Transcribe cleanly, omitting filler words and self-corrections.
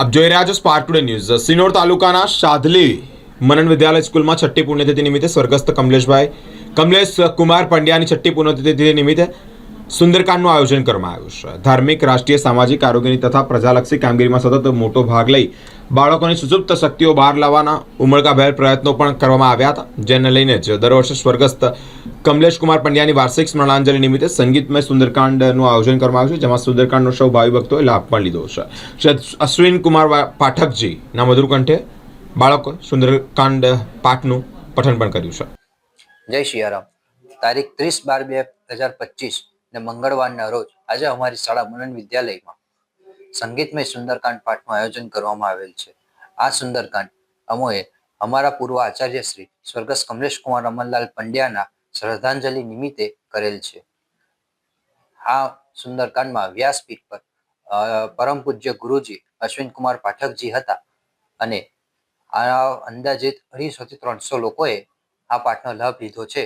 આપ જોઈ રહ્યા છો સ્પાર્ક ટુડે ન્યૂઝ। સિનોર તાલુકાના શાદલી મનન વિદ્યાલય સ્કૂલમાં છઠ્ઠી પુણ્યતિથિ નિમિત્તે સ્વર્ગસ્થ કમલેશ કુમાર પંડ્યાની છઠ્ઠી પુણ્યતિથિ નિમિત્તે સુંદરકાંડનું આયોજન કરવામાં આવ્યું છે। ધાર્મિક, રાષ્ટ્રીય, સામાજિક, આરોગ્યની તથા પ્રજાલક્ષી કામગીરીમાં સતત મોટો ભાગ લઈ બાળકોની સુસુપ્ત શક્તિઓ બહાર લાવવાના ઉમળકાભેર પ્રયત્નો પણ કરવામાં આવ્યા હતા, જેને લઈને જ દર વર્ષે સ્વર્ગસ્થ કમલેશ કુમાર પંડ્યાની વાર્ષિક સ્મરણાંજલિ નિમિત્તે સંગીતમય સુંદરકાંડનું આયોજન કરવામાં આવ્યું છે, જેમાં સુંદરકાંડનો સૌ ભાવિ ભક્તોએ લાભ પણ લીધો છે। શ્રી અશ્વિન કુમાર પાઠકજીના મધુર કંઠે બાળકો સુંદરકાંડ પાઠનું પઠન પણ કર્યું છે। જય સિયારામ। તારીખ 30/12/2025 ને મંગળવારના રોજ આજે અમારી શાળા મનન વિદ્યાલયમાં સંગીતમય સુંદરકાંડ પાઠનું આયોજન કરવામાં આવેલ છે। આ સુંદરકાંડ અમોએ અમારા પૂર્વ આચાર્ય શ્રી સ્વર્ગસ્થ કમલેશ કુમાર અમનલાલ પંડ્યાના શ્રદ્ધાંજલિ નિમિત્તે કરેલ છે। આ સુંદરકાંડમાં વ્યાસપીઠ પર પરમ પૂજ્ય ગુરુજી અશ્વિન કુમાર પાઠકજી હતા અને આ અંદાજિત 250 થી 300 લોકોએ આ પાઠનો લાભ લીધો છે।